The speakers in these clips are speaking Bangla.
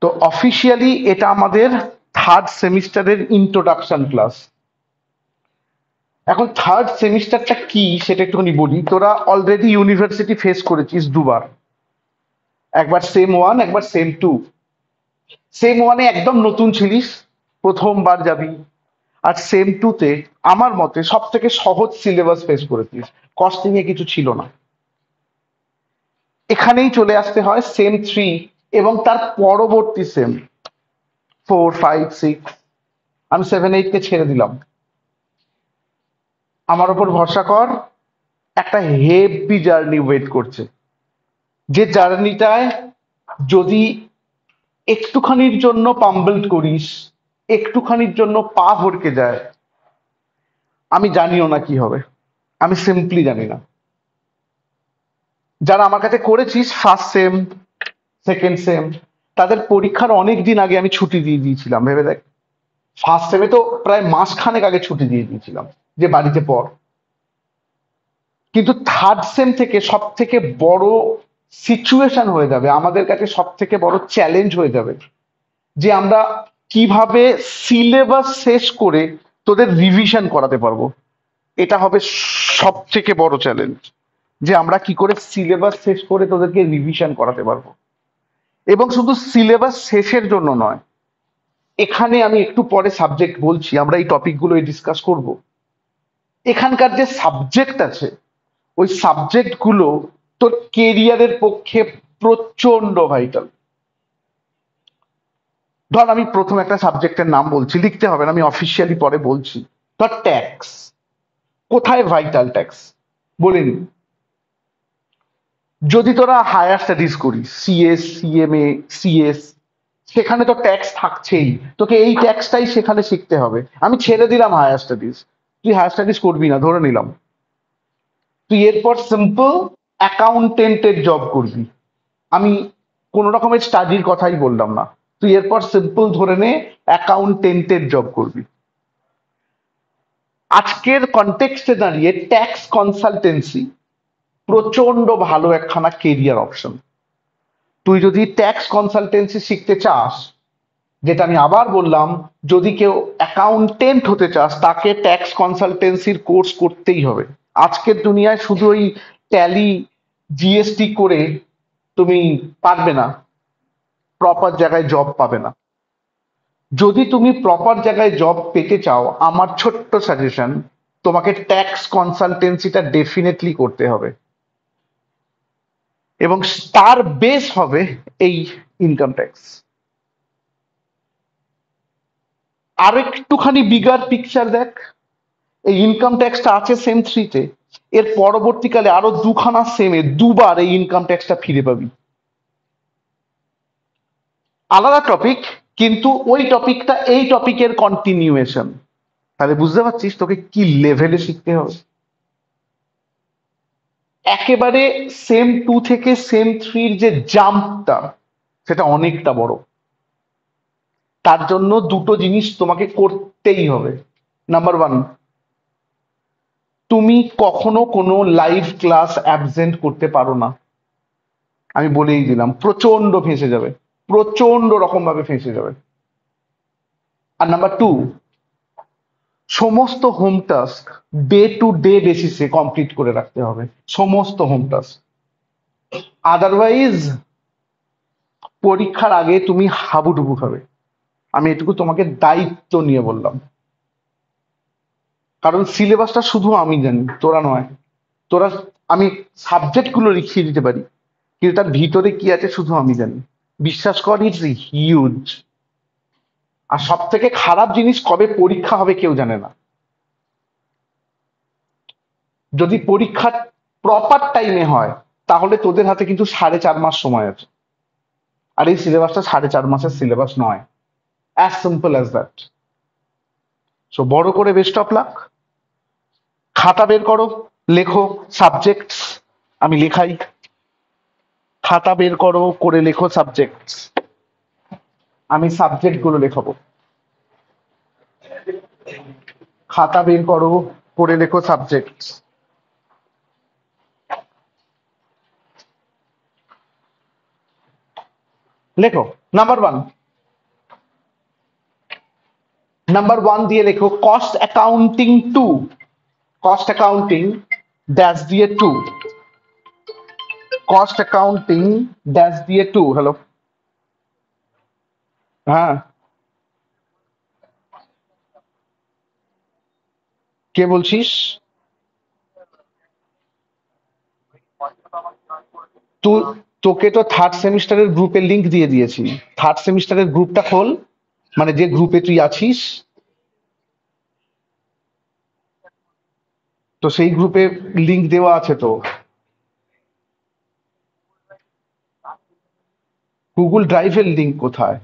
তো অফিসিয়ালি এটা আমাদের থার্ড সেমিস্টারের ইন্ট্রোডাকশন ক্লাস। এখন থার্ড সেমিস্টারটা কি সেটা একটুখানি বলি। তোরা অলরেডি ইউনিভার্সিটি ফেস করেছিস দুবার, একবার সেম ওয়ান, একবার সেম টু। সেম ওয়ানে একদম নতুন ছিলিস, প্রথমবার যাবি। আর সেম টুতে আমার মতে সব থেকে সহজ সিলেবাস ফেস করেছিস, কস্টিং এ কিছু ছিল না। এখানেই চলে আসতে হয় সেম থ্রি এবং তার পরবর্তী সেম ফোর, ফাইভ, সিক্স। আমি সেভেন, এইট কে ছেড়ে দিলাম। আমার ওপর ভরসা কর, একটা হেভি জার্নি ওয়েট করছে। যে জার্নিটায় যদি একটুখানির জন্য পাম্বলড করিস, একটুখানির জন্য পা ভরকে যায়, আমি জানিও না কি হবে। আমি সিম্পলি জানি না। যারা আমার কাছে করেছিস ফার্স্ট সেম, সেকেন্ড সেম, তাদের পরীক্ষার অনেক দিন আগে আমি ছুটি দিয়ে দিয়েছিলাম। ভেবে দেখ, ফার্স্ট সেমে তো প্রায় মাসখানেক আগে ছুটি দিয়ে দিয়েছিলাম যে বাড়িতে পড়। কিন্তু থার্ড সেম থেকে সব থেকে বড় সিচুয়েশন হয়ে যাবে, আমাদের কাছে সব থেকে বড় চ্যালেঞ্জ হয়ে যাবে যে আমরা কিভাবে সিলেবাস শেষ করে তোদের রিভিশন করাতে পারবো। এটা হবে সব থেকে বড় চ্যালেঞ্জ, যে আমরা কি করে সিলেবাস শেষ করে তোদেরকে রিভিশন করাতে পারবো। এবং শুধু সিলেবাস শেষের জন্য নয়, এখানে আমি একটু পরে সাবজেক্ট বলছি, আমরা এই টপিকগুলো ডিসকাস করব। এখানকার যে সাবজেক্ট আছে, ওই সাবজেক্ট গুলো তোর কেরিয়ারের পক্ষে প্রচন্ড ভাইটাল। ধর আমি প্রথম একটা সাবজেক্টের নাম বলছি, লিখতে হবে না, আমি অফিসিয়ালি পরে বলছি। ধর ট্যাক্স। কোথায় ভাইটাল ট্যাক্স বলিনি? যদি তোরা হায়ার স্টাডিজ করিস, সিএস, সিএমএ, সিএস, সেখানে তো ট্যাক্স থাকছেই। তোকে এই ট্যাক্সটাই সেখানে শিখতে হবে। আমি ছেড়ে দিলাম হায়ার স্টাডিজ, তুই হায়ার স্টাডিজ করবি না ধরে নিলাম। তুই এরপর সিম্পল অ্যাকাউন্টেন্টের জব করবি। আমি কোন রকমের স্টাডির কথাই বললাম না। তুই এরপর সিম্পল ধরে নে অ্যাকাউন্টেন্টের জব করবি। আজকের কনটেক্সটে দাঁড়িয়ে ট্যাক্স কনসালটেন্সি প্রচন্ড ভালো একখানা কেরিয়ার অপশন। তুই যদি ট্যাক্স কনসালটেন্সি শিখতে চাস, যেটা আমি আবার বললাম, যদি কেউ অ্যাকাউন্টেন্ট হতে চাস তাকে ট্যাক্স কনসালটেন্সির কোর্স করতেই হবে। আজকের দুনিয়ায় শুধু ওই ট্যালি, জিএসটি করে তুমি পারবে না, প্রপার জায়গায় জব পাবে না। যদি তুমি প্রপার জায়গায় জব পেতে চাও, আমার ছোট্ট সাজেশন, তোমাকে ট্যাক্স কনসালটেন্সিটা ডেফিনেটলি করতে হবে এবং তার বেস হবে এই ইনকাম ট্যাক্স। আর একটুখানি বিগার পিকচার দেখ, এই ইনকাম ট্যাক্সটা আছে সেম থ্রিতে, এর পরবর্তীকালে আরো দুখানা সেমে দুবার এই ইনকাম ট্যাক্সটা ফিরে পাবি। আলাদা টপিক, কিন্তু ওই টপিকটা এই টপিকের কন্টিনিউয়েশন। তাহলে বুঝতে পারছিস তোকে কি লেভেলে শিখতে হবে। একেবারে সেম টু থেকে সেম থ্রির যে জাম্পটা, সেটা অনেকটা বড়। তার জন্য দুটো জিনিস তোমাকে করতেই হবে। নাম্বার ওয়ান, তুমি কখনো কোনো লাইভ ক্লাস অ্যাবসেন্ট করতে পারো না। আমি বলেই দিলাম, প্রচন্ড ফেঁসে যাবে, প্রচন্ড রকম ভাবে ফেঁসে যাবে। আর নাম্বার টু, সমস্ত home task day to day বেসিসে কমপ্লিট করে রাখতে হবে, সমস্ত হোম টাস্ক। আদারওয়াইজ পরীক্ষার আগে তুমি হাবুডুবু খাবে। আমি এটুকু তোমাকে দায়িত্ব নিয়ে বললাম। কারণ সিলেবাসটা শুধু আমি জানি, তোরা নয়। তোরা, আমি সাবজেক্ট গুলো লিখিয়ে দিতে পারি, কিন্তু তার ভিতরে কি আছে শুধু আমি জানি। বিশ্বাস কর, ইটস হিউজ। আর সব থেকে খারাপ জিনিস, কবে পরীক্ষা হবে কেউ জানে না। যদি পরীক্ষা প্রপার টাইমে হয়, তাহলে তোদের হাতে কিন্তু 4.5 মাস সময় আছে। আর এই সিলেবাসটা 4.5 মাসের সিলেবাস নয়। As simple as that. So বড় করে বেস্ট অফ লাক। খাতা বের করো, লেখো সাবজেক্ট। আমি লেখাই। খাতা বের করো, করে লেখো সাবজেক্ট। আমি সাবজেক্ট গুলো লেখাবো। খাতা বের করো, করে লেখো সাবজেক্ট। লেখো নাম্বার 1 দিয়ে লেখো cost accounting two, cost accounting dash দিয়ে টু, কস্ট অ্যাকাউন্টিং ড্যাশ দিয়ে টু। হ্যালো, হ্যাঁ, কে বলছিস? তুই, তোকে তো থার্ড সেমিস্টারের গ্রুপের লিংক দিয়ে দিয়েছি। থার্ড সেমিস্টারের গ্রুপটা খোল, মানে যে গ্রুপে তুই আছিস, তো সেই গ্রুপে লিংক দেওয়া আছে তো। গুগল ড্রাইভের লিংক কোথায়?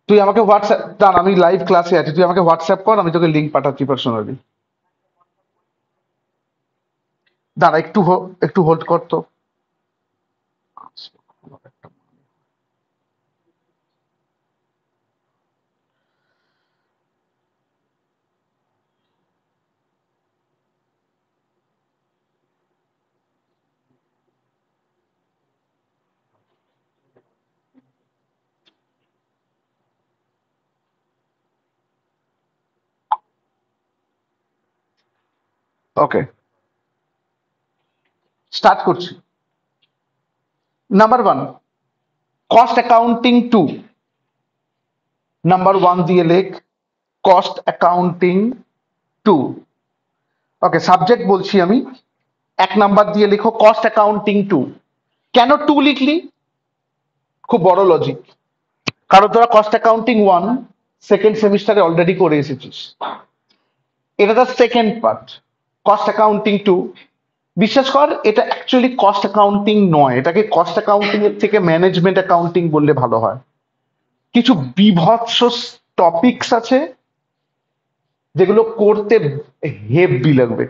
তুই আমাকে হোয়াটসঅ্যাপ, দাঁড়া আমি লাইভ ক্লাসে আছি, তুই আমাকে হোয়াটসঅ্যাপ কর, আমি তোকে লিংক পাঠাচ্ছি পার্সোনালি। দাঁড়া একটু হোল্ড কর তো। ওকে, স্টার্ট করছি। Number 1, cost accounting two. Number 1 দিয়ে লেখ cost accounting two. Okay, subject বলছি আমি। 1 নাম্বার দিয়ে লেখো কস্ট অ্যাকাউন্টিং টু। কেন টু লিখলি? খুব বড় লজিক। কারণ তোরা কস্ট অ্যাকাউন্টিং 1 সেকেন্ড সেমিস্টারে অলরেডি করে এসেছিস। এটা তার second part. Cost accounting two, বিশ্বাস কর এটা অ্যাকচুয়ালি কস্ট অ্যাকাউন্টিং নয়, এটাকে কস্ট অ্যাকাউন্টিং এর থেকে ম্যানেজমেন্ট অ্যাকাউন্টিং বললে ভালো হয়। কিছু বিভৎস টপিকস আছে যেগুলো করতে হেভি লাগবে।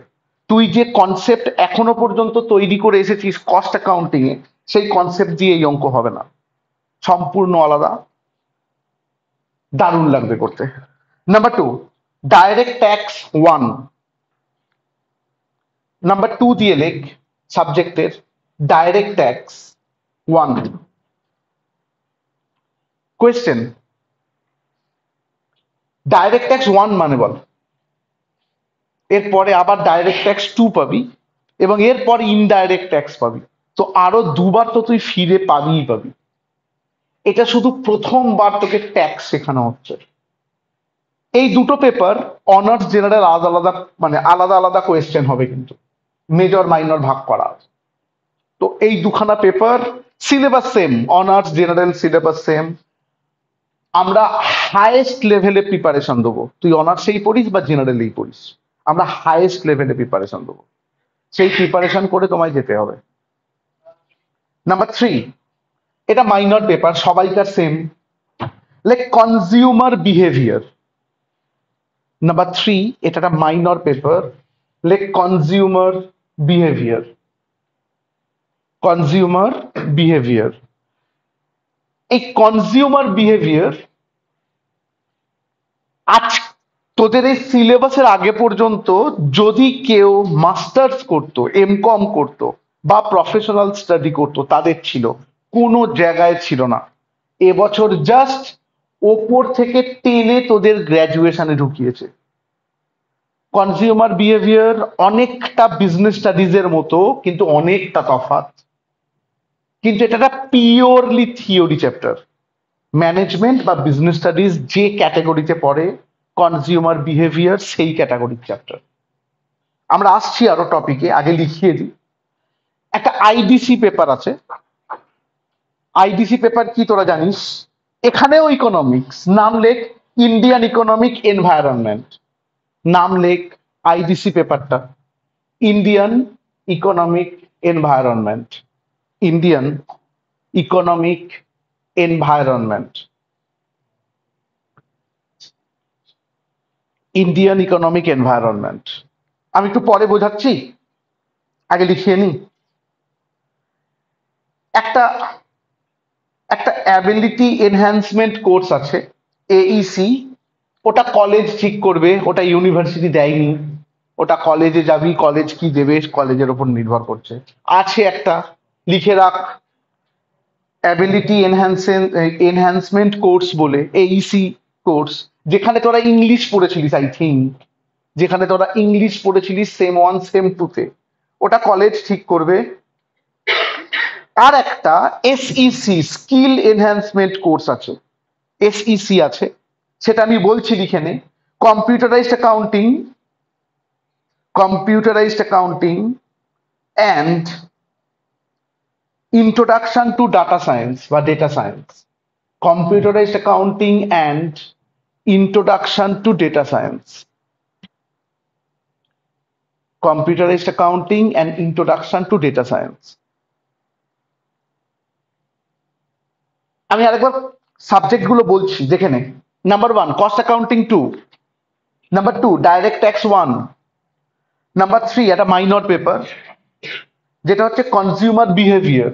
তুই যে কনসেপ্ট এখনো পর্যন্ত তৈরি করে এসেছিস কস্ট অ্যাকাউন্টিং এ, সেই কনসেপ্ট দিয়ে এই অঙ্ক হবে না, সম্পূর্ণ আলাদা, দারুণ লাগবে করতে। Number 2, direct tax 1। নাম্বার 2 দিয়ে লেখ সাবজেক্টের direct tax 1। Question, direct tax 1 মানে বল। এরপরে আবার ডাইরেক্ট ট্যাক্স 2 পাবি, এবং এরপর ইনডাইরেক্ট ট্যাক্স পাবি। তো আরো দুবার তো তুই ফিরে পাবি। এটা শুধু প্রথমবার তোকে ট্যাক্স শেখানো হচ্ছে। এই দুটো পেপার অনার্স জেনারেল আলাদা আলাদা, মানে আলাদা আলাদা কোয়েশ্চেন হবে, কিন্তু মেজর মাইনর ভাগ করা আছে। তো এই দুখানা paper, syllabus same, honours general syllabus same. আমরা হাইয়েস্ট লেভেলে প্রিপারেশন দেবো, তুই অনার্সেই পড়িস বা জেনারেলেই পড়িস, আমরা হাইয়েস্ট লেভেলে প্রিপারেশন দেবো। সেই প্রিপারেশন করে তোমায় যেতে হবে। নাম্বার 3, এটা মাইনর পেপার, সবাইকার same, like consumer behaviour. Number 3, এটা একটা minor paper, like consumer behaviour. Consumer behaviour, এই কনজিউমার বিহেভিয়ার আজ তোদের এই সিলেবাসের আগে পর্যন্ত যদি কেউ মাস্টার্স করতো, এমকম করতো বা প্রফেশনাল স্টাডি করতো তাদের ছিল, কোনো জায়গায় ছিল না। এবছর জাস্ট ওপর থেকে টেনে তোদের গ্র্যাজুয়েশনে ঢুকিয়েছে। কনজিউমার বিহেভিয়ার অনেকটা বিজনেস স্টাডিজের মতো, কিন্তু অনেকটা তফাৎ। কিন্তু এটা একটা পিওরলি থিওরি চ্যাপ্টার। ম্যানেজমেন্ট বা বিজনেস স্টাডিজ যে ক্যাটাগরিতে পড়ে, কনজিউমার বিহেভিয়ার সেই ক্যাটাগরির চ্যাপ্টার। আমরা আসছি আরো টপিকে, আগে লিখিয়ে দিই। একটা আইডিসি পেপার আছে। আইডিসি পেপার কি তোরা জানিস? এখানেও ইকোনমিক্স, নাম লেখ ইন্ডিয়ান ইকোনমিক এনভায়রনমেন্ট। নাম লেখ আইডিসি পেপারটা, Indian economic environment. Indian economic environment. Indian economic environment. আমি একটু পরে বোঝাচ্ছি, আগে লিখিয়ে নি। একটা একটা অ্যাবিলিটি এনহ্যান্সমেন্ট কোর্স আছে, এইসি। ওটা কলেজ ঠিক করবে, ওটা ইউনিভার্সিটি দেয়নি। ওটা কলেজে যাবি, কলেজ কি দেবে কলেজের ওপর নির্ভর করছে। আছে একটা, লিখে রাখ, অ্যাবিলিটি এনহ্যান্সমেন্ট কোর্স বলে, এইসি কোর্স, যেখানে তোরা ইংলিশ পড়েছিলিস আই থিঙ্ক, যেখানে তোরা ইংলিশ পড়েছিলিস সেম 1 সেম 2-তে, ওটা কলেজ ঠিক করবে। আর একটা এসইসি স্কিল এনহ্যান্সমেন্ট কোর্স আছে, এসইসি আছে, সেটা আমি বলছি লিখে নে। Computerised accounting, computerised accounting and introduction to data science বা data science, computerised accounting and introduction to data science, computerised accounting and introduction to data science. আমি আরেকবার সাবজেক্ট গুলো বলছি, দেখে নে। Number 1 cost accounting 2, number 2 direct tax 1, number 3 একটা মাইনর পেপার যেটা হচ্ছে কনজিউমার বিহেভিয়ার,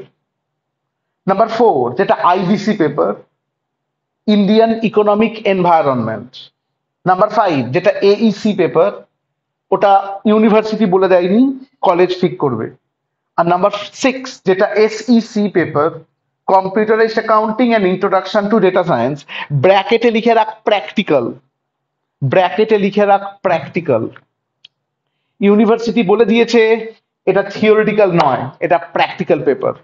নাম্বার 4 যেটা IBC paper Indian economic environment, number 5 যেটা এইসি পেপার, ওটা ইউনিভার্সিটি বলে দেয়নি, কলেজ ঠিক করবে। আর নাম্বার 6 যেটা SEC paper computerised accounting and introduction to data science, ব্র্যাকেটে লিখে রাখ প্র্যাকটিক্যাল, ব্র্যাকেটে লিখে রাখ প্র্যাকটিক্যাল। ইউনিভার্সিটি বলে দিয়েছে এটা থিওরিটিক্যাল নয়, এটা প্র্যাকটিক্যাল পেপার।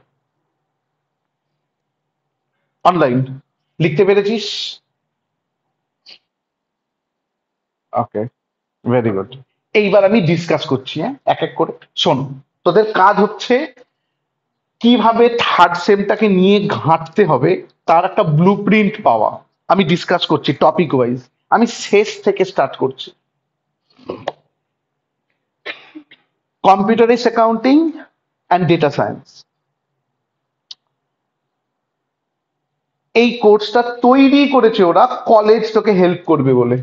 অনলাইন লিখতে পেরেছিস? ওকে, ভেরি গুড। এইবার আমি ডিসকাস করছি, হ্যাঁ, এক এক করে শোন। তোদের কাজ হচ্ছে কিভাবে থার্ড সেমটাকে নিয়ে ঘাঁটতে হবে তার একটা ব্লু প্রিন্ট পাওয়া। আমি ডিসকাস করছি টপিক ওয়াইজ, আমি শেষ থেকে স্টার্ট করছি। Computerised accounting and data science, এই কোর্সটা তৈরি করেছে ওরা কলেজ তোকে হেল্প করবে বলে,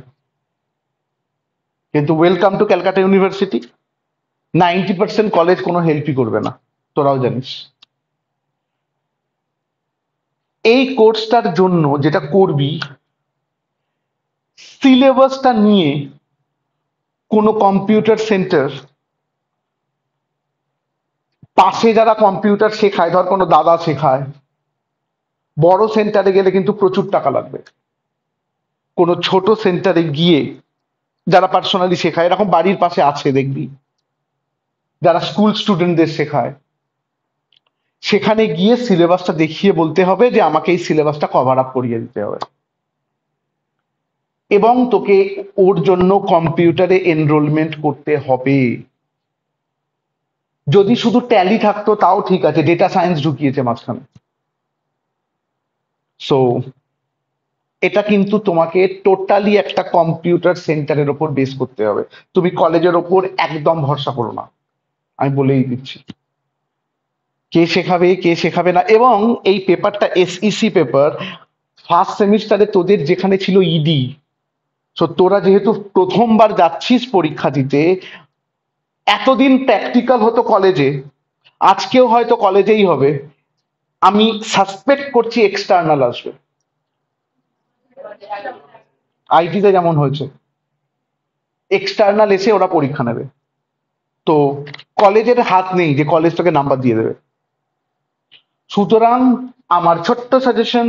কিন্তু welcome to Calcutta university, 90% college কোনো হেল্পই করবে না, তোরাও জানিস। এই কোর্সটার জন্য যেটা করবি, সিলেবাসটা নিয়ে কোনো কম্পিউটার সেন্টার, পাশে যারা কম্পিউটার শেখায়, ধর কোনো দাদা শেখায়, বড় সেন্টারে গেলে কিন্তু প্রচুর টাকা লাগবে। কোনো ছোট সেন্টারে গিয়ে যারা পার্সোনালি শেখায়, এরকম বাড়ির পাশে আছে দেখবি, যারা স্কুল স্টুডেন্টদের শেখায়, সেখানে গিয়ে সিলেবাসটা দেখিয়ে বলতে হবে যে আমাকে এই সিলেবাসটা কভার আপ করিয়ে দিতে হবে, এবং তোকে ওর জন্য কম্পিউটারে এনরোলমেন্ট করতে হবে। যদি শুধু ট্যালি থাকতো তাও ঠিক আছে, ডেটা সায়েন্স ঢুকিয়েছে মাঝখানে। সো এটা কিন্তু তোমাকে টোটালি একটা কম্পিউটার সেন্টারের ওপর বেস করতে হবে, তুমি কলেজের ওপর একদম ভরসা করো না, আমি বলেই দিচ্ছি। কে শেখাবে কে শেখাবে না, এবং এই পেপারটা এসইসি পেপার, ফার্স্ট সেমিস্টারে তোদের যেখানে ছিল ইডি, সো তোরা যেহেতু প্রথমবার যাচ্ছিস পরীক্ষা দিতে, এতদিন প্র্যাকটিক্যাল হতো কলেজে, আজকেও হয়তো কলেজেই হবে, আমি সাসপেক্ট করছি এক্সটার্নাল আসবে, আইটিতে যেমন হয়েছে, এক্সটার্নাল এসে ওরা পরীক্ষা নেবে। তো কলেজের হাত নেই যে কলেজ তোকে নাম্বার দিয়ে দেবে। সুতরাং আমার ছোট্ট সাজেশন,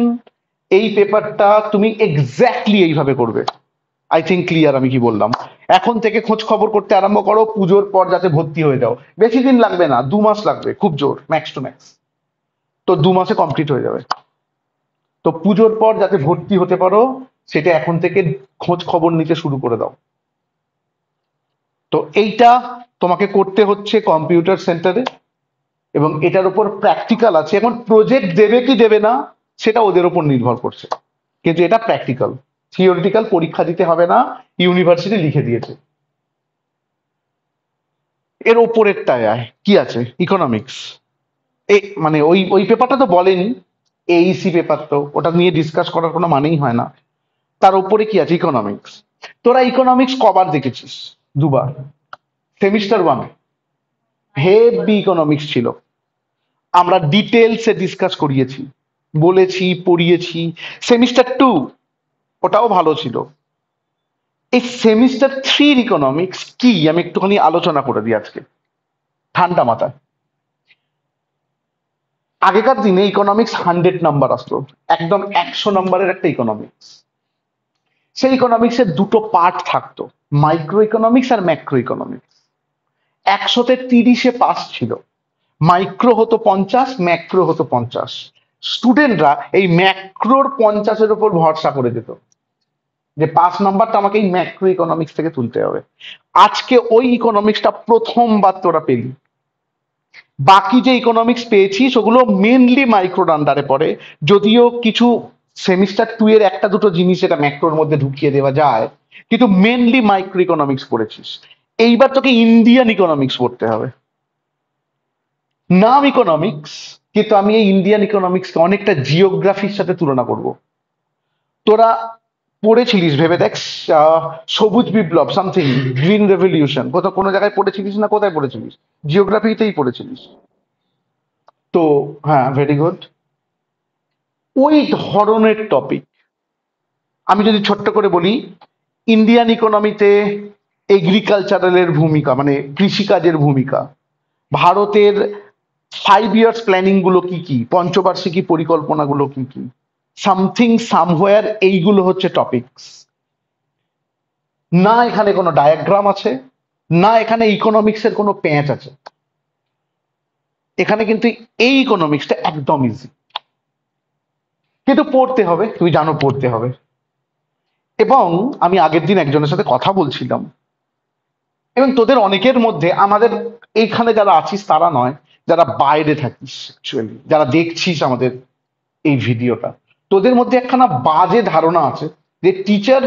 এই পেপারটা তুমি এক্স্যাক্টলি এইভাবে করবে। আই থিঙ্ক ক্লিয়ার আমি কি বললাম। এখন থেকে খোঁজ খবর করতে আরম্ভ করো, পুজোর পর যাতে ভর্তি হয়ে যাও। বেশি দিন লাগবে না, 2 মাস লাগবে খুব জোর, ম্যাক্স টু ম্যাক্স, তো 2 মাসে কমপ্লিট হয়ে যাবে। তো পুজোর পর যাতে ভর্তি হতে পারো, সেটা এখন থেকে খোঁজ খবর নিতে শুরু করে দাও। তো এইটা তোমাকে করতে হচ্ছে কম্পিউটার সেন্টারে, এবং এটার উপর প্র্যাকটিক্যাল আছে। এখন প্রজেক্ট দেবে কি দেবে না সেটা ওদের উপর নির্ভর করছে, কিন্তু এটা প্র্যাকটিক্যাল, থিওরিটিক্যাল পরীক্ষা দিতে হবে না, ইউনিভার্সিটি লিখে দিয়েছে। এর ওপরেরটায় আয়, কি আছে, ইকোনমিক্স। এই মানে ওই ওই পেপারটা তো বলেনি, এইসি পেপার, তো ওটা নিয়ে ডিসকাস করার কোনো মানেই হয় না। তার উপরে কি আছে, ইকোনমিক্স। তোরা ইকোনমিক্স কবার দেখেছিস? 2বার। সেমিস্টার 1 হেভি ইকোনমিক্স ছিল, আমরা ডিটেলসে ডিসকাস করিয়েছি, বলেছি, পড়িয়েছি। সেমিস্টার 2 ওটাও ভালো ছিল। এই সেমিস্টার 3 ইকোনমিক্স কি আমি একটুখানি আলোচনা করে দিই আজকে ঠান্ডা মাথায়। আগেকার দিনে ইকোনমিক্স 100 নাম্বার আসতো, একদম 100 নাম্বারের একটা ইকোনমিক্স। সেই ইকোনমিক্সের দুটো পার্ট থাকতো, মাইক্রো ইকোনমিক্স আর ম্যাক্রো ইকোনমিক্স। 100তে 30 পাস ছিল, মাইক্রো হতো 50, ম্যাক্রো হতো 50। স্টুডেন্টরা এই ম্যাক্রোর 50-এর উপর ভরসা করে যেত, যে 5 নাম্বারটা আমাকে এই ম্যাক্রো ইকোনমিক্স থেকে তুলতে হবে। আজকে ওই ইকোনমিক্সটা প্রথমবার তোরা পেলি। বাকি যে ইকোনমিক্স পেয়েছি সেগুলো মেনলি মাইক্রোর আন্ডারে পড়ে, যদিও কিছু সেমিস্টার 2 এর একটা দুটো জিনিস এটা ম্যাক্রোর মধ্যে ঢুকিয়ে দেওয়া যায়, কিন্তু মেনলি মাইক্রো ইকোনমিক্স পড়েছিস। এইবার তোকে ইন্ডিয়ান ইকোনমিক্স পড়তে হবে। নাম ইকোনমিক্স, কিন্তু আমি এই ইন্ডিয়ান ইকোনমিক্সকে অনেকটা জিওগ্রাফির সাথে তুলনা করব। তোরা পড়েছিলিস ভেবে দেখ, সবুজ বিপ্লব সামথিং, গ্রিন রেভলিউশন, কোথাও কোনো জায়গায় পড়েছিলিস না? কোথায় পড়েছিলিস? জিওগ্রাফিতেই পড়েছিলিস তো। হ্যাঁ, ভেরি গুড। ওই ধরনের টপিক আমি যদি ছোট্ট করে বলি, ইন্ডিয়ান ইকোনমিতে এগ্রিকালচারালের ভূমিকা, মানে কৃষিকাজের ভূমিকা, ভারতের 5 ইয়ার্স প্ল্যানিং গুলো কি কি, পঞ্চবার্ষিকী পরিকল্পনাগুলো কি কি, সামথিং সামহোয়ার, এইগুলো হচ্ছে টপিকস। না এখানে কোনো ডায়াগ্রাম আছে, না এখানে ইকোনমিক্সের কোনো প্যাঁচ আছে। এখানে কিন্তু এই ইকোনমিক্সটা একদম ইজি, কিন্তু পড়তে হবে, তুই জানো পড়তে হবে। এবং আমি আগের দিন একজনের সাথে কথা বলছিলাম, এবং তোদের অনেকের মধ্যে, আমাদের এইখানে যারা আছিস তারা নয়, যারা বাইরে থাকিস, অ্যাকচুয়ালি যারা দেখছিস আমাদের এই ভিডিওটা, তোদের মধ্যে একখানা বাজে ধারণা আছে যে টিচার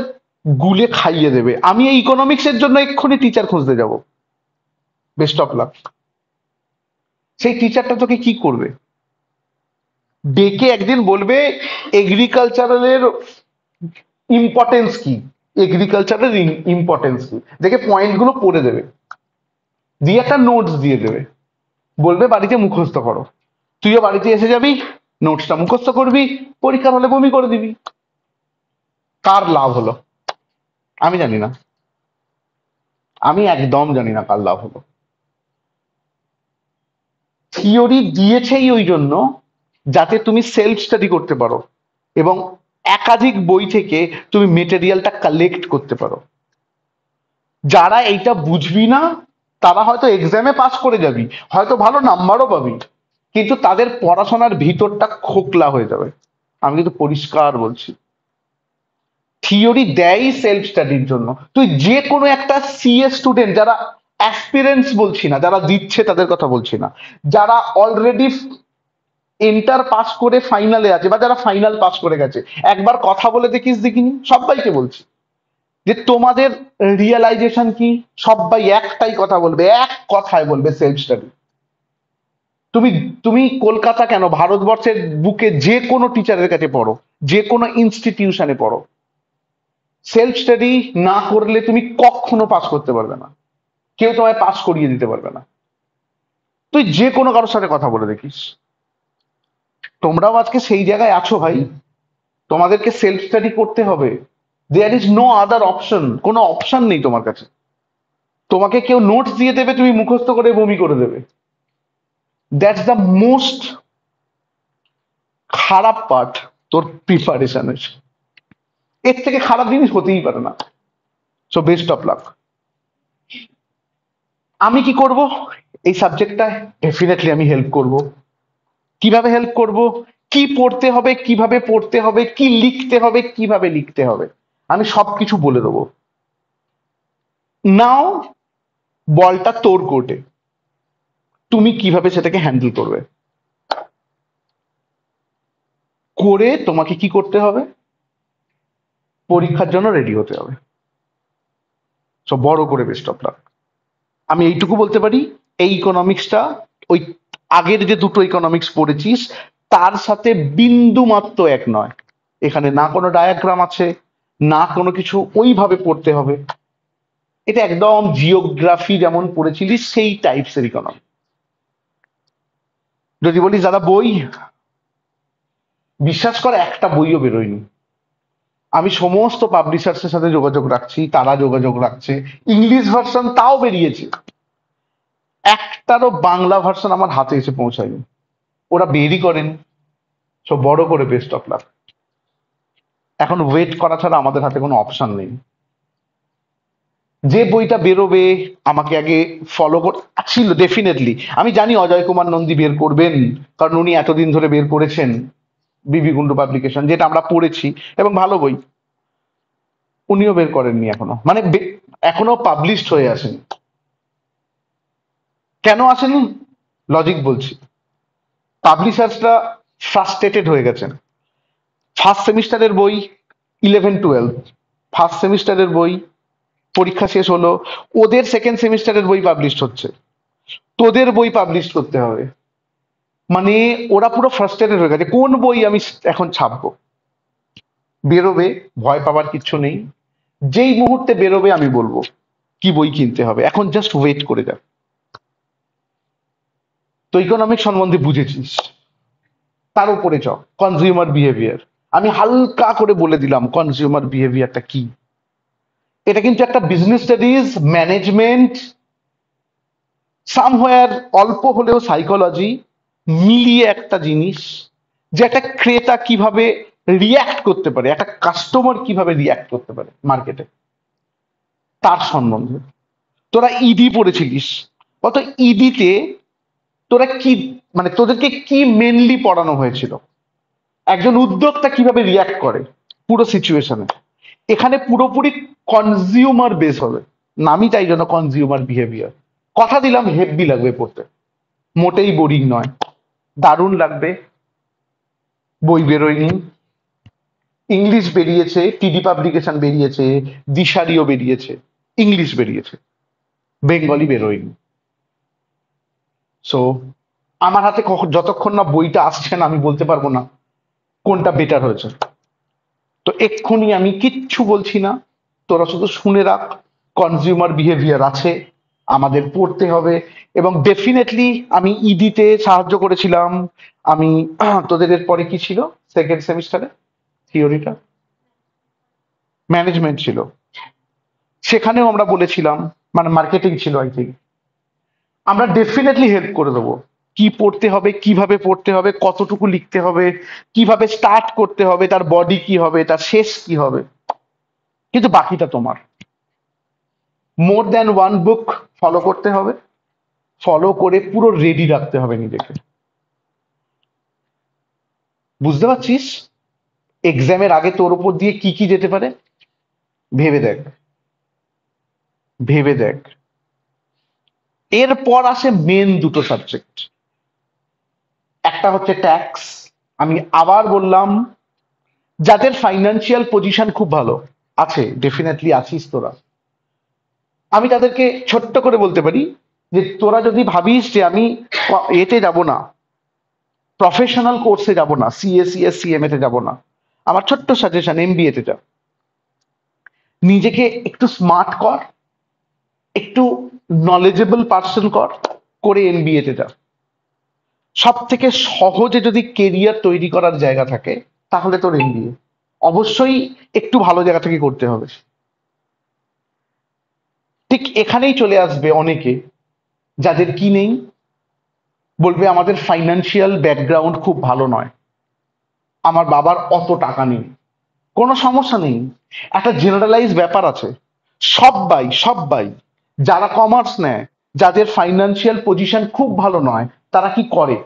গুলে খাইয়ে দেবে। আমি এই ইকোনমিক্সের জন্য এক্ষুনি টিচার খুঁজতে যাব, বেস্ট অফ লাক। সেই টিচারটা তোকে কি করবে? ডেকে একদিন বলবে এগ্রিকালচারালের ইম্পর্টেন্স কি, এগ্রিকালচারের ইম্পর্টেন্স কি, দেখে পয়েন্টগুলো পড়ে দেবে, দিয়ে একটা নোটস দিয়ে দেবে, বলবে বাড়িতে মুখস্থ করো। তুইও বাড়িতে এসে যাবি, নোটসটা মুখস্থ করবি, পরীক্ষার হলে বমি করে দিবি। কার লাভ হলো? আমি জানি না, আমি একদম জানি না কার লাভ হলো। থিওরি দিয়েছেই ওই জন্য যাতে তুমি সেলফ স্টাডি করতে পারো এবং একাধিক বই থেকে তুমি মেটেরিয়ালটা কালেক্ট করতে পারো। যারা এইটা বুঝবি না তারা হয়তো এক্সামে পাস করে যাবি, হয়তো ভালো নাম্বারও পাবি, কিন্তু তাদের পড়াশোনার ভিতরটা খোকলা হয়ে যাবে। আমি কিন্তু পরিষ্কার বলছি, থিওরি দেয় সেলফ স্টাডির জন্য। তুই যে কোনো একটা সিএ স্টুডেন্ট, যারা অ্যাসপিরেন্টস বলছি না, যারা দিচ্ছে তাদের কথা বলছি না, যারা অলরেডি ইন্টার পাস করে ফাইনালে আছে, বা যারা ফাইনাল পাস করে গেছে, একবার কথা বলে দেখিস দেখিনি, সবাইকে বলছি যে তোমাদের রিয়েলাইজেশন কি? সবাই একটাই কথা বলবে, এক কথায় বলবে সেলফ স্টাডি। তুমি তুমি কলকাতা কেন, ভারতবর্ষের বুকে যে কোনো টিচারের কাছে পড়ো, যে কোনো ইনস্টিটিউশনে পড়ো, সেলফ স্টাডি না করলে তুমি কখনো পাস করতে পারবে না, কেউ তোমায় পাস করিয়ে দিতে পারবে না। তুই যে কোনো কারোর সাথে কথা বলে দেখিস। তোমরাও আজকে সেই জায়গায় আছো ভাই, তোমাদেরকে সেলফ স্টাডি করতে হবে। There is no other option, কোনো অপশন নেই তোমার কাছে। তোমাকে কেউ নোটস দিয়ে দেবে, তুমি মুখস্থ করে বমি করে দেবে। দ্যাটস দ্য মোস্ট খারাপ পার্ট তোর প্রিপারেশনের। এর থেকে খারাপ জিনিস হতেই পারে না। So best of luck. আমি কি করব এই সাবজেক্টটায়? ডেফিনেটলি আমি হেল্প করব। কিভাবে হেল্প করব? কি পড়তে হবে, কিভাবে পড়তে হবে, কি লিখতে হবে, কিভাবে লিখতে হবে, আমি সবকিছু বলে দেবো। নাও বলটা তোর কোর্টে, তুমি কিভাবে সেটাকে হ্যান্ডেল করবে। করে তোমাকে কি করতে হবে? পরীক্ষার জন্য রেডি হতে হবে। সব বড় করে বেস্ট অফ লাক। আমি এইটুকু বলতে পারি, এই ইকোনমিক্সটা ওই আগের যে দুটো ইকোনমিক্স পড়েছিস তার সাথে বিন্দু মাত্র এক নয়। এখানে না কোনো ডায়াগ্রাম আছে, না কোনো কিছু ওইভাবে পড়তে হবে। এটা একদম জিওগ্রাফি যেমন পড়েছিলিস সেই টাইপসের ইকোনমি। যদি বলিস দাদা বই, বিশ্বাস কর একটা বইও বেরোয়নি। আমি সমস্ত পাবলিশার্সের সাথে যোগাযোগ রাখছি, তারা যোগাযোগ রাখছে, ইংলিশ ভার্সন তাও বেরিয়েছে, একটারও বাংলা ভার্সন আমার হাতে এসে পৌঁছায়নি। ওরা বেরই করেন। সো বড় করে বেস্ট অফ লাক। এখন ওয়েট করা ছাড়া আমাদের হাতে কোনো অপশন নেই। যে বইটা বেরোবে আমাকে আগে ফলো ছিল ডেফিনেটলি। আমি জানি অজয় কুমার নন্দী বের করবেন, কারণ উনি এতদিন ধরে বের করেছেন বিবি কুন্ডু পাবলিকেশন, যেটা আমরা পড়েছি এবং ভালো বই। উনিও বের করেননি এখনো, মানে এখনো পাবলিশড হয়ে আসেনি। কেন আসেনি? লজিক বলছি। পাবলিশার্সরা ফ্রাস্ট্রেটেড হয়ে গেছেন। ফার্স্ট সেমিস্টারের বই 11-12, ফার্স্ট সেমিস্টারের বই পরীক্ষা শেষ হলো, ওদের সেকেন্ড সেমিস্টারের বই পাবলিশড হচ্ছে, তোদের বই পাবলিশ করতে হবে। মানে ওরা পুরো ফ্রাস্ট্রেটেড হয়ে গেছে, কোন বই আমি এখন ছাপবো। বেরোবে, ভয় পাবার কিচ্ছু নেই। যেই মুহূর্তে বেরোবে আমি বলবো কি বই কিনতে হবে। এখন জাস্ট ওয়েট করে যা। তো ইকোনমিক সম্বন্ধে বুঝেছিস, তার উপরে চ কনজিউমার বিহেভিয়ার। আমি হালকা করে বলে দিলাম কনজিউমার বিহেভিয়ারটা কি। এটা কিন্তু একটা বিজনেস স্টাডিজ, ম্যানেজমেন্ট, সামহোয়ার অল্প হলেও সাইকোলজি মিলিয়ে একটা জিনিস, যে একটা ক্রেতা কিভাবে রিয়াক্ট করতে পারে, একটা কাস্টমার কিভাবে রিয়াক্ট করতে পারে মার্কেটে, তার সম্বন্ধে। তোরা ইডি পড়েছিলিস, অত ইডিতে তোরা কি, মানে তোদেরকে কি মেনলি পড়ানো হয়েছিল? একজন উদ্যোক্তা কিভাবে রিয়াক্ট করে পুরো সিচুয়েশনে। এখানে পুরোপুরি কনজিউমার বেস হবে, নামই তাই জন্য কনজিউমার বিহেভিয়ার। কথা দিলাম হেভি লাগবে পড়তে, মোটেই বোরিং নয়, দারুণ লাগবে। বই বেরোয়নি, ইংলিশ বেরিয়েছে, টিডি পাবলিকেশন বেরিয়েছে, দিশারিও বেরিয়েছে, ইংলিশ বেরিয়েছে, বেঙ্গলি বেরোয়নি। সো আমার হাতে যতক্ষণ না বইটা আসছে না, আমি বলতে পারবো না কোনটা বেটার হয়েছে। তো এক্ষুনি আমি কিচ্ছু বলছি না, তোরা শুধু শুনে রাখ। কনজিউমার বিহেভিয়ার আছে, আমাদের পড়তে হবে। এবং ডেফিনেটলি আমি ইডিতে সাহায্য করেছিলাম। আমি তোদের এর পরে কি ছিল সেকেন্ড সেমিস্টারে থিওরিটা? ম্যানেজমেন্ট ছিল, সেখানেও আমরা বলেছিলাম, মানে মার্কেটিং ছিল আই থিঙ্ক। আমরা ডেফিনেটলি হেল্প করে দেবো, কি পড়তে হবে, কিভাবে পড়তে হবে, কতটুকু লিখতে হবে, কিভাবে স্টার্ট করতে হবে, তার বডি কি হবে, তার শেষ কি হবে। কিন্তু বাকিটা তোমার। মোর দ্যান ওয়ান বুক ফলো করতে হবে, ফলো করে পুরো রেডি রাখতে হবে নিজেকে। বুঝতে পারছিস এক্সামের আগে তোর উপর দিয়ে কি কি যেতে পারে? ভেবে দেখ, ভেবে দেখ। এরপর আসে মেন দুটো সাবজেক্ট, একটা হচ্ছে ট্যাক্স। আমি আবার বললাম, যাদের ফাইন্যান্সিয়াল পজিশন খুব ভালো আছে, ডেফিনেটলি আছিস তোরা, আমি তাদেরকে ছোট্ট করে বলতে পারি যে তোরা যদি ভাবিস যে আমি এতে যাব না, প্রফেশনাল কোর্সে যাব না, সিএসিএস সিএমএ তে যাব না, আমার ছোট্ট সাজেশন এমবিএ তে যা। নিজেকে একটু স্মার্ট কর, একটু নলেজেবল পার্সন কর, করে এমবিএ তে যা। সব থেকে সহজে যদি কেরিয়ার তৈরি করার জায়গা থাকে তাহলে তোর এমবিএ। অবশ্যই একটু ভালো জায়গা থেকে করতে হবে। ঠিক এখানেই চলে আসবে অনেকে যাদের কি নেই, বলবে আমাদের ফাইন্যান্সিয়াল ব্যাকগ্রাউন্ড খুব ভালো নয়, আমার বাবার অত টাকা নেই। কোনো সমস্যা নেই, একটা জেনারেলাইজ ব্যাপার আছে। সবাই সবাই যারা কমার্স নেয়, যাদের ফাইন্যান্সিয়াল পজিশন খুব ভালো নয়, তারা কি করে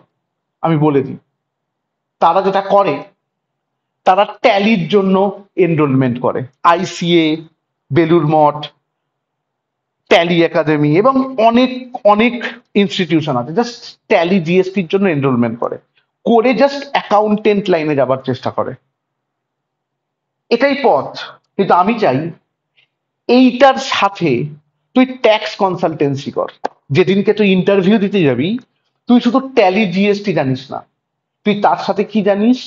আমি বলে দিই। তারা যেটা করে, তারা ট্যালির জন্য এনরোলমেন্ট করে। আইসিএ, বেলুর মঠ, ট্যালি একাডেমি এবং অনেক অনেক ইনস্টিটিউশন আছে, জাস্ট ট্যালি জিএসটির জন্য এনরোলমেন্ট করে, করে জাস্ট অ্যাকাউন্টেন্ট লাইনে যাবার চেষ্টা করে। এটাই পথ। কিন্তু আমি চাই এইটার সাথে তুই ট্যাক্স কনসালটেন্সি কর। যেদিনকে তুই ইন্টারভিউ দিতে যাবি, তুই শুধু ট্যালি জিএসটি জানিস না, তুই তার সাথে কি জানিস?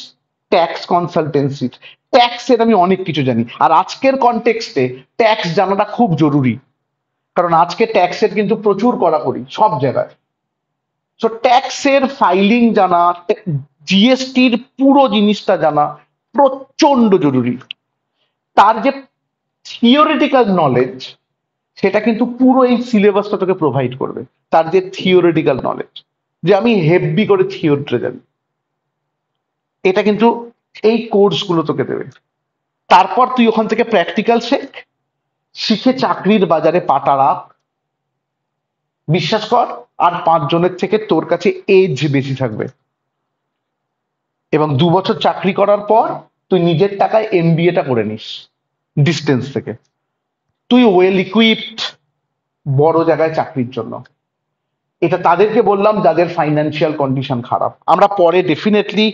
Tax consultancy. ট্যাক্সের আমি অনেক কিছু জানি, আর আজকের কনটেক্সটে ট্যাক্স জানাটা খুব জরুরি, কারণ আজকে ট্যাক্সের কিন্তু প্রচুর কড়াকড়ি সব জায়গায়। সো ট্যাক্সের ফাইলিং জানা, জিএসটির পুরো জিনিসটা জানা প্রচন্ড জরুরি। তার যে থিওরিটিক্যাল নলেজ, সেটা কিন্তু পুরো এই সিলেবাসটা তোকে প্রোভাইড করবে, তার যে থিওরিটিক্যাল নলেজ। যে আমি হেভি করে থিওরিটা জানি। এটা কিন্তু এই কোর্সগুলো তোকে দেবে। তারপর তুই ওখান থেকে প্র্যাকটিক্যাল শেখ, শিখে চাকরির বাজারে পাটা রাখ। বিশ্বাস কর, আর 5 জনের থেকে তোর কাছে এজ বেশি থাকবে। এবং 2 বছর চাকরি করার পর তুই নিজের টাকায় MBA-টা করে নিস ডিস্টেন্স থেকে। তুই ওয়েল ইকুইপড বড় জায়গায় চাকরির জন্য। এটা তাদেরকে বললাম যাদের ফাইন্যান্সিয়াল কন্ডিশন খারাপ। আমরা পরে ডেফিনেটলি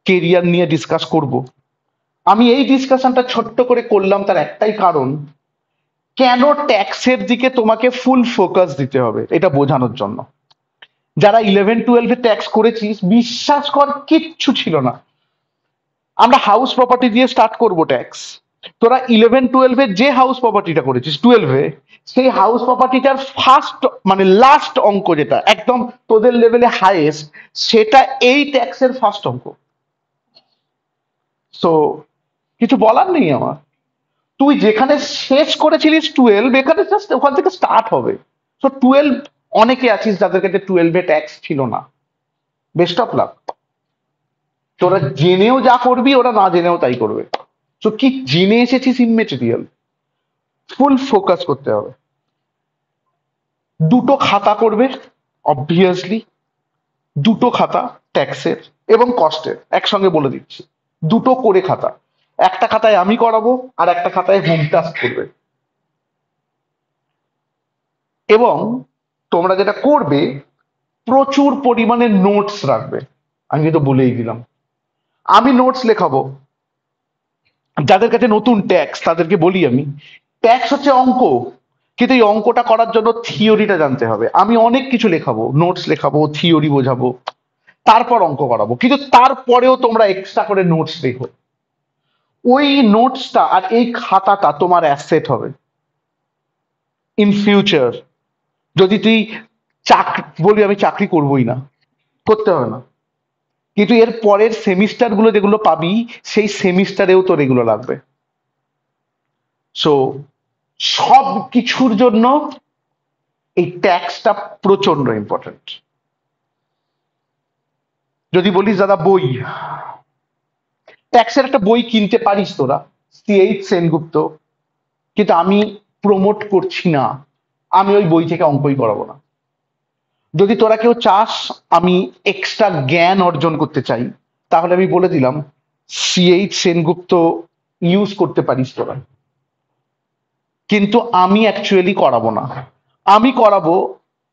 কেরিয়ার নিয়ে ডিসকাস করব। আমি এই ডিসকাশনটা ছোট্ট করে করলাম তার একটাই কারণ, কেন ট্যাক্সের দিকে তোমাকে ফুল ফোকাস দিতে হবে এটা বোঝানোর জন্য। যারা 11-12-এ ট্যাক্স করেছিস, বিশ্বাস কর কিচ্ছু ছিল না। আমরা হাউস প্রপার্টি দিয়ে স্টার্ট করব ট্যাক্স। তোরা 11-12-এ যে হাউস প্রপার্টিটা করেছিস 12-এ, সেই হাউস প্রপার্টিটার ফার্স্ট মানে লাস্ট অঙ্ক যেটা একদম তোদের লেভেলে হাইয়েস্ট, সেটা এই ট্যাক্সের ফার্স্ট অঙ্ক। সো কিছু বলার নেই আমার। তুই যেখানে শেষ করেছিলিস 12, এখানে জাস্ট ওখান থেকে স্টার্ট হবে। সো 12, অনেকে আছিস যাদের কাছে 12-এ ট্যাক্স ছিল না। Best of luck. তোরা জেনেও যা করবি, ওরা না জেনেও তাই করবে। তো কি জেনে এসেছিস ইমমেটেরিয়াল, ফুল ফোকাস করতে হবে। 2টো খাতা করবে অবভিয়াসলি, 2টো খাতা ট্যাক্সের এবং কস্টের একসঙ্গে বলে দিচ্ছি। 2টো করে খাতা, একটা খাতায় আমি করাবো আর একটা খাতায় হোম টাস্ক করবে। এবং তোমরা যেটা করবে, প্রচুর পরিমাণে নোটস রাখবে। আমি কিন্তু বলেই দিলাম, আমি নোটস লেখাবো। যাদের কাছে নতুন ট্যাক্স তাদেরকে বলি আমি, ট্যাক্স হচ্ছে অঙ্ক, কিন্তু এই অঙ্কটা করার জন্য থিওরিটা জানতে হবে। আমি অনেক কিছু লেখাবো, নোটস লেখাবো, থিওরি বোঝাবো, তারপর অঙ্ক করাবো। কিন্তু তারপরেও তোমরা এক্সট্রা করে নোটস লেখো। ওই নোটসটা আর এই খাতাটা তোমার অ্যাসেট হবে ইন ফিউচার। যদি তুই চাকরি বলি আমি চাকরি করবোই না, করতে হবে না, কিন্তু এর পরের সেমিস্টার গুলো যেগুলো পাবি, সেই সেমিস্টারেও তোর এগুলো লাগবে। সো সব কিছুর জন্য এই ট্যাক্সটা প্রচন্ড ইম্পর্টেন্ট। যদি বলিস দাদা বই, ট্যাক্সের একটা বই কিনতে পারিস তোরা, CH সেনগুপ্ত, কিন্তু আমি প্রমোট করছি না। আমি ওই বই থেকে অঙ্কই করাবো না। যদি তোরা কেউ চাস আমি এক্সট্রা জ্ঞান অর্জন করতে চাই, তাহলে আমি বলে দিলাম CH সেনগুপ্ত ইউজ করতে পারিস তোরা, কিন্তু আমি অ্যাকচুয়ালি করাবো না। আমি করাবো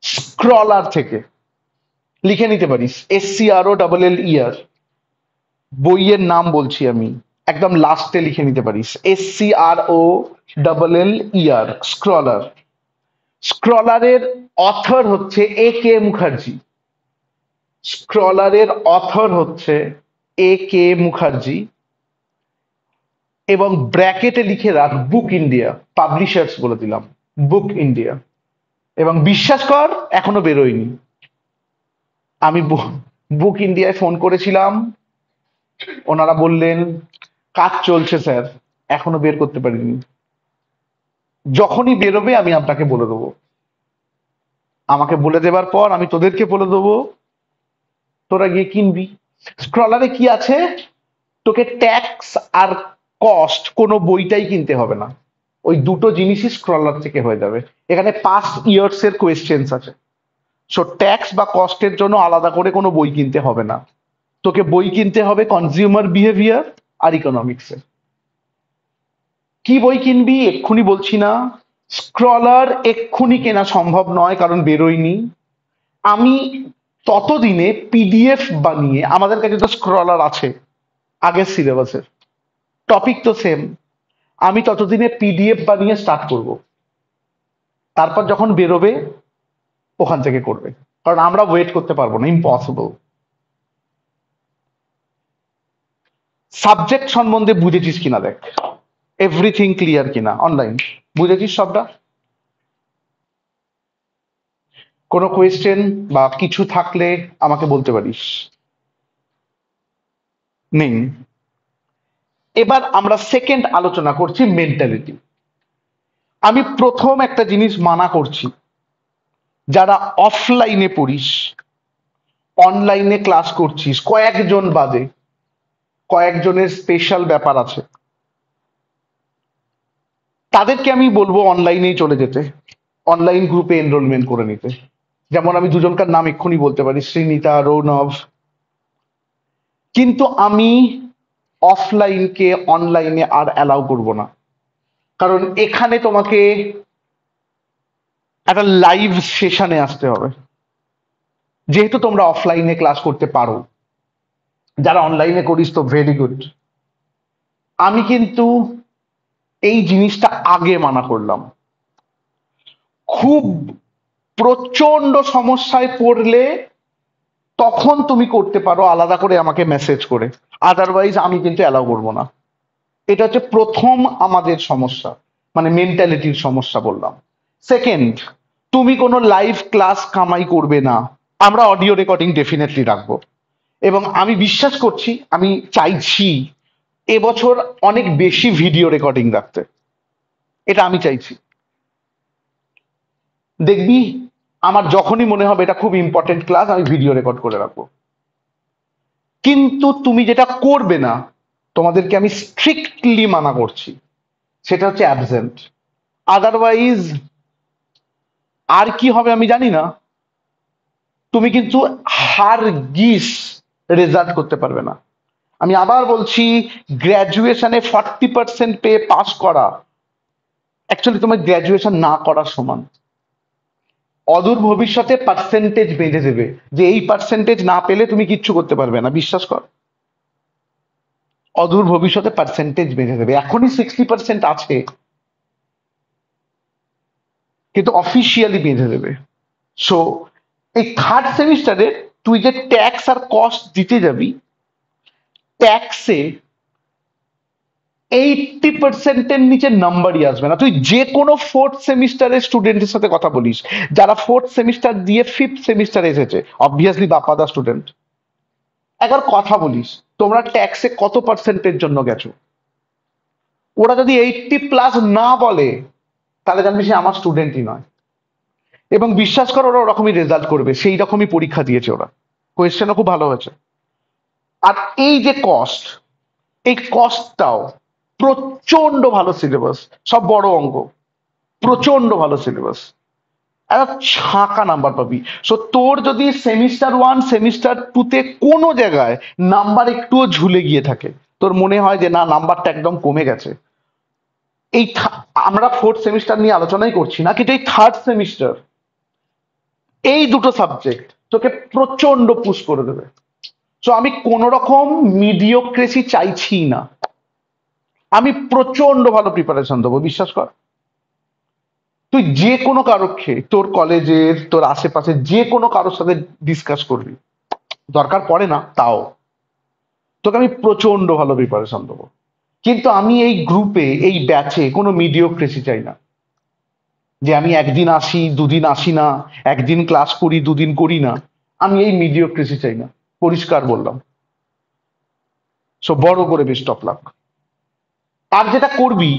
স্ক্রলার থেকে। লিখে নিতে পারিস SCROLLER, বইয়ের নাম বলছি আমি, একদম লাস্টে লিখে নিতে পারিস SCROLLER, স্ক্রলার। স্ক্রলারের অথর হচ্ছে AK মুখার্জি। স্ক্রলারের অথর হচ্ছে AK মুখার্জি, এবং ব্র্যাকেটে লিখে রাখ বুক ইন্ডিয়া, পাবলিশার্স বলে দিলাম, বুক ইন্ডিয়া। এবং বিশ্বাস কর এখনো বেরোয়নি। আমি বুক ইন্ডিয়ায় ফোন করেছিলাম, ওনারা বললেন কাজ চলছে স্যার, এখনো বের করতে পারিনি। যখনই বেরোবে আমি আপনাকে বলে দেবো। আমাকে বলে দেবার পর আমি তোদেরকে বলে দেবো, তোরা গিয়ে কিনবি। স্ক্রলারে কি আছে, তোকে ট্যাক্স আর কস্ট কোনো বইটাই কিনতে হবে না। ওই 2টো জিনিসই স্ক্রলার থেকে হয়ে যাবে। এখানে পাস্ট ইয়ার্স এর কোয়েশ্চেন্স আছে। সো ট্যাক্স বা কস্টের জন্য আলাদা করে কোনো বই কিনতে হবে না। তোকে বই কিনতে হবে কনজিউমার বিহেভিয়ার আর ইকোনমিক্সের। কি বই কিনবি এক্ষুনি বলছি না, স্ক্রলার এক্ষুনি কেনা সম্ভব নয় কারণ বেরোয়নি। আমি ততদিনে PDF বানিয়ে, আমাদের কাছে তো স্ক্রলার আছে আগের সিলেবাসের, টপিক তো সেম, আমি ততদিনে PDF বানিয়ে স্টার্ট করব। তারপর যখন বেরোবে ওখান থেকে করবে, কারণ আমরা ওয়েট করতে পারবো না, ইম্পসিবল। সাবজেক্ট সম্বন্ধে বুঝেছিস কিনা দেখ, এভরিথিং ক্লিয়ার কিনা, অনলাইন বুঝেছিস সবটা? কোনো কোয়েশ্চেন বা কিছু থাকলে আমাকে বলতে পারিস। নেই? এবার আমরা সেকেন্ড আলোচনা করছি মেন্টালিটি। আমি প্রথম একটা জিনিস মানা করছি, যারা অফলাইনে পড়িস অনলাইনে ক্লাস করছিস, কয়েকজন বাদে, কয়েকজনের স্পেশাল ব্যাপার আছে, তাদেরকে আমি বলবো অনলাইনেই চলে যেতে, অনলাইন গ্রুপে এনরোলমেন্ট করে নিতে। যেমন আমি দুজনকার নাম এক্ষুনি বলতে পারি, শ্রীনিতা, রৌনভ। কিন্তু আমি অফলাইনকে অনলাইনে আর অ্যালাউ করব না, কারণ এখানে তোমাকে একটা লাইভ সেশনে আসতে হবে। যেহেতু তোমরা অফলাইনে ক্লাস করতে পারো, যারা অনলাইনে করিস তো ভেরি গুড। আমি কিন্তু এই জিনিসটা আগে মানা করলাম। খুব প্রচন্ড সমস্যায় পড়লে তখন তুমি করতে পারো আলাদা করে আমাকে মেসেজ করে, আদারওয়াইজ আমি কিন্তু অ্যালাউ করবো না। এটা হচ্ছে প্রথম আমাদের সমস্যা, মানে মেন্টালিটির সমস্যা বললাম। সেকেন্ড, তুমি কোনো লাইভ ক্লাস কামাই করবে না। আমরা অডিও রেকর্ডিং ডেফিনেটলি রাখবো, এবং আমি বিশ্বাস করছি, আমি চাইছি এবছর অনেক বেশি ভিডিও রেকর্ডিং রাখতে, এটা আমি চাইছি। দেখবি আমার যখনই মনে হবে এটা খুব ইম্পর্টেন্ট ক্লাস, আমি ভিডিও রেকর্ড করে রাখবো। কিন্তু তুমি যেটা করবে না, তোমাদেরকে আমি স্ট্রিক্টলি মানা করছি, সেটা হচ্ছে অ্যাবসেন্ট। আদারওয়াইজ আর কি হবে আমি জানি না, তুমি কিন্তু হারগিজ রেজাল্ট করতে পারবে না। আমি আবার বলছি, গ্র্যাজুয়েশনে 40% পেয়ে পাস করা অ্যাকচুয়ালি তোমার গ্র্যাজুয়েশন না করার সমান। অদূর ভবিষ্যতে পার্সেন্টেজ বেঁধে দেবে, যে এই পার্সেন্টেজ না পেলে তুমি কিচ্ছু করতে পারবে না, বিশ্বাস কর। অদূর ভবিষ্যতে পার্সেন্টেজ বেঁধে দেবে। এখনই 60% আছে, কিন্তু অফিসিয়ালি বেঁধে দেবে। সো এই থার্ড সেমিস্টারে তুই যে ট্যাক্স আর কস্ট দিতে যাবি, ট্যাক্সে 80%-এর নিচে নাম্বারই আসবে না। তুই যে কোনো ফোর্থ সেমিস্টারের স্টুডেন্টের সাথে কথা বলিস, যারা ফোর্থ সেমিস্টার দিয়ে ফিফথ সেমিস্টারে এসেছে, অবভিয়াসলি বাপাদা স্টুডেন্ট, একবার কথা বলিস, তোমরা ট্যাক্সে কত পার্সেন্টের জন্য গেছো। ওরা যদি 80+ না বলে, তাহলে জানবি সে আমার স্টুডেন্টই নয়। এবং বিশ্বাস করো, ওরা ওরকমই রেজাল্ট করবে, সেই রকমই পরীক্ষা দিয়েছে ওরা, কোয়েশ্চেনও খুব ভালো হয়েছে। আর এই যে কস্ট, এই কস্টটাও প্রচন্ড ভালো সিলেবাস, সব বড় অঙ্ক, প্রচন্ড ভালো সিলেবাস, একটা ছাঁকা নাম্বার পাবি। সো তোর যদি সেমিস্টার 1 সেমিস্টার 2 তে কোনো জায়গায় নাম্বার একটুও ঝুলে গিয়ে থাকে, তোর মনে হয় যে না নাম্বারটা একদম কমে গেছে, এই আমরা ফোর্থ সেমিস্টার নিয়ে আলোচনাই করছি না, কিন্তু এই থার্ড সেমিস্টার এই দুটো সাবজেক্ট তোকে প্রচন্ড পুশ করে দেবে। সো আমি কোন রকম মিডিওক্রেসি চাইছি না, আমি প্রচন্ড ভালো প্রিপারেশন দেবো, বিশ্বাস কর। তুই যে কোনো কারোকে, তোর কলেজের তোর আশেপাশে যে কোনো কারোর সাথে ডিসকাস করবি, দরকার পড়ে না তাও, তোকে আমি প্রচন্ড ভালো প্রিপারেশন দেবো। কিন্তু আমি এই গ্রুপে এই ব্যাচে কোনো মিডিওক্রেসি চাই না, যে আমি একদিন আসি দুদিন আসি না, একদিন ক্লাস করি দুদিন করি না, আমি এই মিডিওক্রেসি চাই না, পরিষ্কার বললাম। সো বড় করে বেস্ট অফ লাক। আর যেটা করবি,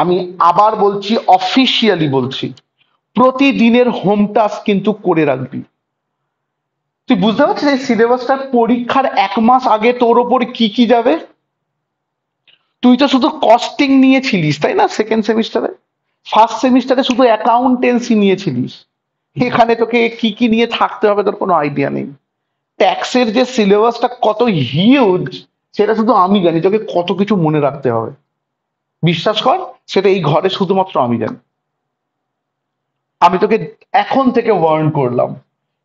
আমি আবার বলছি, অফিসিয়ালি বলছি, প্রতিদিনের হোম টাস্ক কিন্তু করে রাখবি। তুই বুঝতে পারছিস এই সিলেবাসটার পরীক্ষার 1 মাস আগে তোর ওপর কি কি যাবে। তুই তো শুধু কস্টিং নিয়েছিলিস তাই না সেকেন্ড সেমিস্টারে, ফার্স্ট সেমিস্টারে শুধু অ্যাকাউন্টেন্সি নিয়েছিলিস, এখানে তোকে কি কি নিয়ে থাকতে হবে তোর কোনো আইডিয়া নেই। ট্যাক্সের যে সিলেবাসটা কত হিউজ, সেটা শুধু আমি জানি, তোকে কত কিছু মনে রাখতে হবে, বিশ্বাস কর, সেটা এই ঘরে শুধুমাত্র আমি জানি। আমি তোকে এখন থেকে ওয়ার্ন করলাম,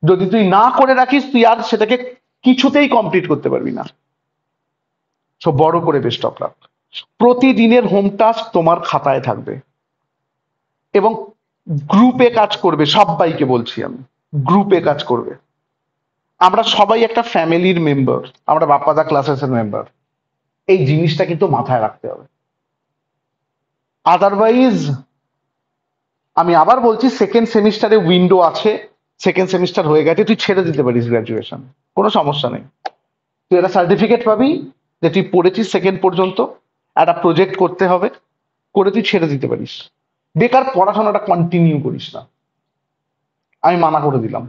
যদি তুই না করে রাখিস তুই আর সেটাকে কিছুতেই কমপ্লিট করতে পারবি না। সো বড় করে বেস্ট অফ লাক। প্রতিদিনের হোম টাস্ক তোমার খাতায় থাকবে, এবং গ্রুপে কাজ করবে, সবাইকে বলছি আমি, গ্রুপে কাজ করবে। আমরা সবাই একটা ফ্যামিলির মেম্বার, আমরা বাপ্পাদা ক্লাসেসের মেম্বার, এই জিনিসটা কিন্তু মাথায় রাখতে হবে। আদারওয়াইজ আমি আবার বলছি, সেকেন্ড সেমিস্টারে উইন্ডো আছে, সেকেন্ড সেমিস্টার হয়ে গেছে, তুই ছেড়ে দিতে পারিস গ্রাজুয়েশন, কোনো সমস্যা নেই। তুই একটা সার্টিফিকেট পাবি যে তুই পড়েছিস সেকেন্ড পর্যন্ত, একটা প্রজেক্ট করতে হবে, করে তুই ছেড়ে দিতে পারিস, বেকার পড়াশোনাটা কন্টিনিউ করিস না, আমি মানা করে দিলাম।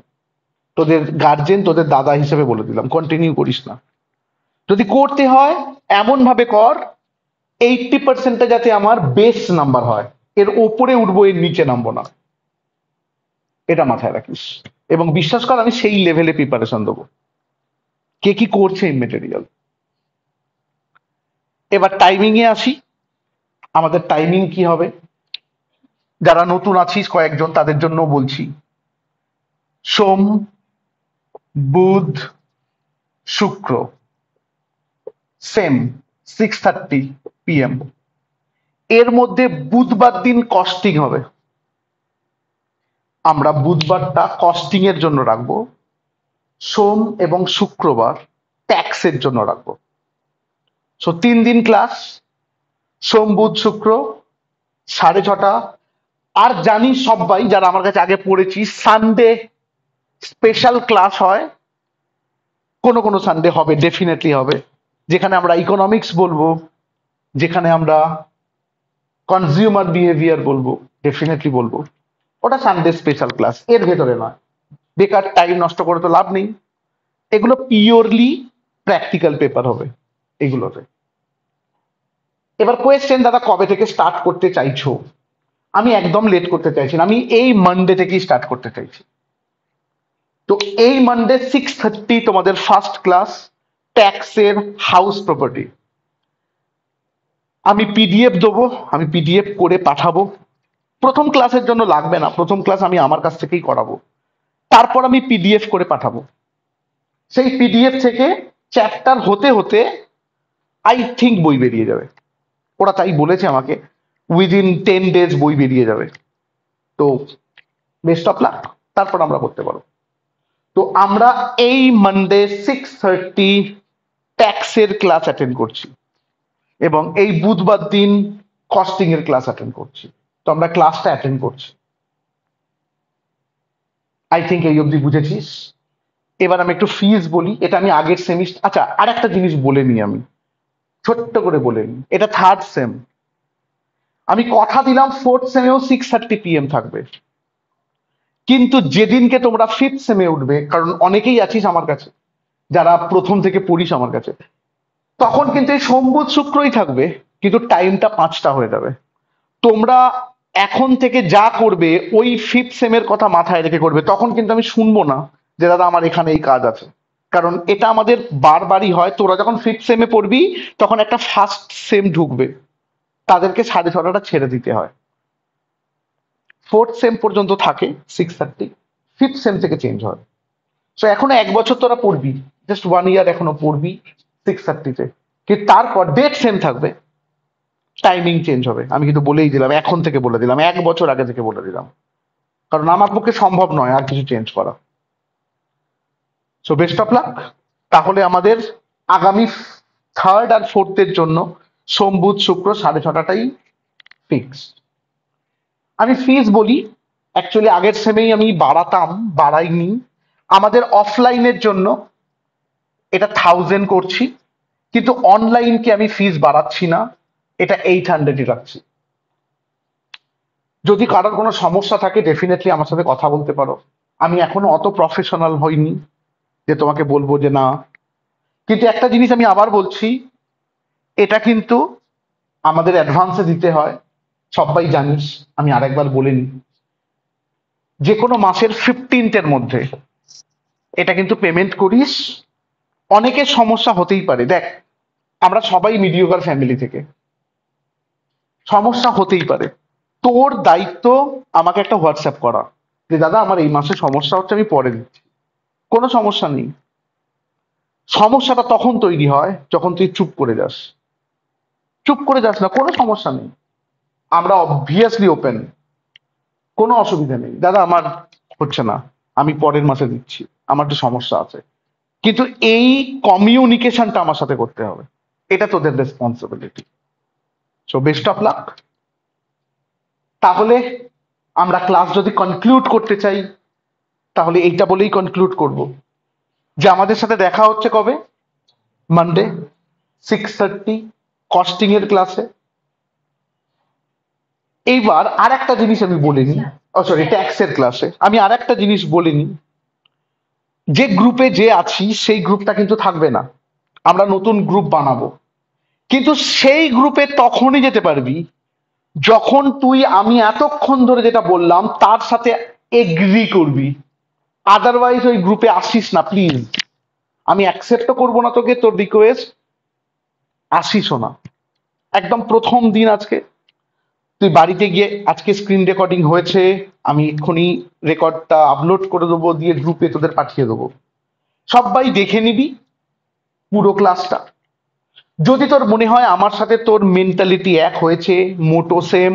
তোদের গার্জেন, তোদের দাদা হিসেবে বলে দিলাম, কন্টিনিউ করিস না। যদি করতে হয় এমন ভাবে কর 80% যাতে আমার বেস নাম্বার হয়, এর ওপরে উঠবো, এর নিচে নামবো না, এটা মাথায় রাখিস। এবং বিশ্বাস কর আমি সেই লেভেলে প্রিপারেশন দেবো। কে কি করছে এই মেটেরিয়াল। এবার টাইমিং এ আসি। আমাদের টাইমিং কি হবে, যারা নতুন আছিস কয়েকজন তাদের জন্য বলছি, সোম, বুধ, শুক্র, সেম 6:30 PM। এর মধ্যে বুধবার দিন কস্টিং হবে। আমরা বুধবারটা কস্টিং এর জন্য রাখবো, সোম এবং শুক্রবার ট্যাক্সের জন্য রাখবো। সো 3 দিন ক্লাস, সোম বুধ শুক্র 6:30। আর জানি সবাই যারা আমার কাছে আগে পড়েছি, সানডে স্পেশাল ক্লাস হয়, কোনো কোনো সানডে হবে, ডেফিনেটলি হবে, যেখানে আমরা ইকোনমিক্স বলবো, যেখানে আমরা কনজিউমার বিহেভিয়ার বলবো, ডেফিনেটলি বলবো। ওটা সানডে স্পেশাল ক্লাস, এর ভেতরে নয়। বেকার টাইম নষ্ট করে তো লাভ নেই। এগুলো পিওরলি প্র্যাকটিক্যাল পেপার হবে এগুলোতে। এবার কোয়েশ্চেন, দাদা কবে থেকে স্টার্ট করতে চাইছো? আমি একদম লেট করতে চাইছি না, আমি এই মানডে থেকেই স্টার্ট করতে চাইছি। তো এই মানডে 6:30 তোমাদের ফার্স্ট ক্লাস, ট্যাক্সের হাউস প্রপার্টি। আমি পিডিএফ দেবো, আমি পিডিএফ করে পাঠাবো। প্রথম ক্লাসের জন্য লাগবে না, প্রথম ক্লাস আমি আমার কাছ থেকেই করাবো। তারপর আমি পিডিএফ করে পাঠাবো। সেই পিডিএফ থেকে চ্যাপ্টার হতে হতে আই থিঙ্ক বই বেরিয়ে যাবে। ওরা তাই বলেছে আমাকে, উইদিন 10 days বই বেরিয়ে যাবে। তো বেস্ট অফ লাক, তারপর আমরা করতে পারবো। তো আমরা এই মানডে 6:30 ট্যাক্সের ক্লাস অ্যাটেন্ড করছি, এবং এই বুধবার দিন কস্টিং এর ক্লাস অ্যাটেন্ড করছি। তো আমরা ক্লাসটা অ্যাটেন্ড করছি। আই থিঙ্ক এই অবধি বুঝেছিস। এবার আমি একটু ফিজ বলি, এটা আমি আগের সেমিস্টার, আচ্ছা আর একটা জিনিস বলে নিই, আমি ছোট্ট করে বলে নিই, এটা থার্ড সেম। আমি কথা দিলাম ফোর্থ সেমেও 6:30 PM থাকবে, কিন্তু যেদিনকে তোমরা ফিফথ সেমে উঠবে, কারণ অনেকেই আছিস আমার কাছে যারা প্রথম থেকে পড়িস আমার কাছে, তখন কিন্তু এই সোম বুধ শুক্রই থাকবে, কিন্তু টাইমটা 5টা হয়ে যাবে। তোমরা এখন থেকে যা করবে ওই ফিফথ সেমের কথা মাথায় রেখে করবে। তখন কিন্তু আমি শুনবো না যে দাদা আমার এখানে এই কাজ আছে, কারণ এটা আমাদের বারবারই হয়। তোরা যখন ফিফথ সেমে পড়বি তখন একটা ফার্স্ট সেম ঢুকবে, তাদেরকে 6:30টা ছেড়ে দিতে হয়। ফোর্থ সেম পর্যন্ত থাকে 6:30, ফিফথ সেম থেকে চেঞ্জ হয়। সো এখনো 1 বছর তোরা পড়বি, জাস্ট 1 year এখনো পড়বি 6:30-তে, কিন্তু তারপর ডেট সেম থাকবে, টাইমিং চেঞ্জ হবে। আমি কিন্তু বলেই দিলাম, এখন থেকে বলে দিলাম, 1 বছর আগে থেকে বলে দিলাম, কারণ আমার পক্ষে সম্ভব নয় আর কিছু চেঞ্জ করা। So best of luck. তাহলে আমাদের আগামী থার্ড আর ফোর্থের জন্য সোম বুধ শুক্র 6:30টাই ফিক্সড। আমি ফিস বলি, অ্যাকচুয়ালি আগের সেমেই আমি বাড়াতাম, বাড়াইনি। আমাদের অফলাইনের জন্য এটা 1000 করছি, কিন্তু অনলাইনকে আমি ফিস বাড়াচ্ছি না, এটা 800-ই রাখছি। যদি কারোর কোনো সমস্যা থাকে ডেফিনেটলি আমার সাথে কথা বলতে পারো। আমি এখনো অত প্রফেশনাল হইনি যে তোমাকে বলবো যে না। কিন্তু একটা জিনিস আমি আবার বলছি, এটা কিন্তু আমাদের অ্যাডভান্সে দিতে হয়, সবাই জানিস। আমি আরেকবার বলে নিই, যে কোনো মাসের 15th-এর মধ্যে এটা কিন্তু পেমেন্ট করিস। অনেকের সমস্যা হতেই পারে, দেখ আমরা সবাই মিডিওকার ফ্যামিলি থেকে, সমস্যা হতেই পারে। তোর দায়িত্ব আমাকে একটা হোয়াটসঅ্যাপ করা যে দাদা আমার এই মাসে সমস্যা হচ্ছে, আমি পরে দিচ্ছি, কোনো সমস্যা নেই। সমস্যাটা তখন তৈরি হয় যখন তুই চুপ করে যাস। চুপ করে যাস না, কোনো সমস্যা নেই, আমরা অবভিয়াসলি ওপেন, কোনো অসুবিধা নেই। দাদা আমার হচ্ছে না, আমি পরের মাসে দিচ্ছি, আমার একটু সমস্যা আছে, কিন্তু এই কমিউনিকেশনটা আমার সাথে করতে হবে, এটা তোদের responsibility. So best of luck. তাহলে আমরা ক্লাস যদি কনক্লুড করতে চাই, তাহলে এইটা বলেই কনক্লুড করব যে আমাদের সাথে দেখা হচ্ছে কবে, মানডে 6:30 কস্টিং এর ক্লাসে। এইবার আর একটা জিনিস আমি বলিনি, ও সরি ট্যাক্সের ক্লাসে আমি আর একটা জিনিস বলিনি, যে গ্রুপে যে আছি সেই গ্রুপটা কিন্তু থাকবে না, আমরা নতুন গ্রুপ বানাবো। কিন্তু সেই গ্রুপে তখনই যেতে পারবি যখন তুই আমি এতক্ষণ ধরে যেটা বললাম তার সাথে এগ্রি করবি। আদারওয়াইজ ওই গ্রুপে আসিস না প্লিজ। আমি অ্যাকসেপ্টও করবো না তোকে, তোর রিকোয়েস্ট, আসিসও না। একদম প্রথম দিন আজকে, তুই বাড়িতে গিয়ে, আজকে স্ক্রিন রেকর্ডিং হয়েছে, আমি এক্ষুনি রেকর্ডটা আপলোড করে দেবো, দিয়ে গ্রুপে তোদের পাঠিয়ে দেবো, সবাই দেখে নিবি পুরো ক্লাসটা। যদি তোর মনে হয় আমার সাথে তোর মেন্টালিটি এক হয়েছে, মোটো সেম,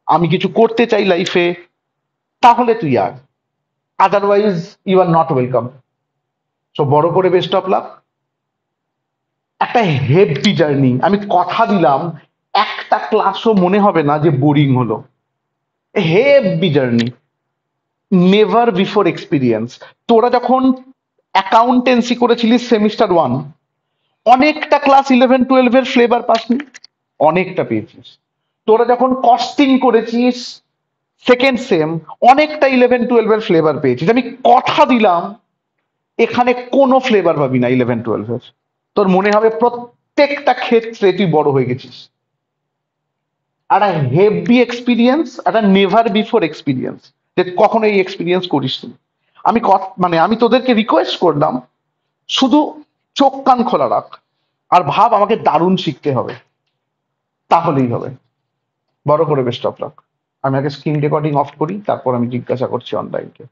আমি কিছু করতে চাই লাইফে, তাহলে তুই আর, otherwise you are not welcome. So বড় করে বেস্ট অফ লাক। একটা হেভি জার্নি, আমি কথা দিলাম একটা ক্লাসও মনে হবে না যে বোরিং হলো। Heavy journey, never before experience. তোরা যখন অ্যাকাউন্টেন্সি করেছিলিস সেমিস্টার ওয়ান, অনেকটা ক্লাস 11-12 ফ্লেভার পাসনি? অনেকটা পেয়েছিস। তোরা যখন কস্টিং করেছিস সেকেন্ড সেম, অনেকটা 11-12 ফ্লেভার পেয়েছিস। আমি কথা দিলাম এখানে কোনো ফ্লেভার পাবি না 11-12। তোর মনে হবে প্রত্যেকটা ক্ষেত্রে তুই বড় হয়ে গেছিস। একটা হেভি এক্সপিরিয়েন্স, একটা নেভার বিফোর এক্সপিরিয়েন্স, যে কখনো এই এক্সপিরিয়েন্স করিস নি। আমি মানে আমি তোদেরকে রিকোয়েস্ট করলাম, শুধু চোখ কান খোলা রাখ আর ভাব আমাকে দারুণ শিখতে হবে, তাহলেই হবে। বড় করে বেস্ট অফ লাক। আমি আগে স্ক্রিন রেকর্ডিং অফ করি, তারপর আমি জিজ্ঞাসা করছি অনলাইনকে।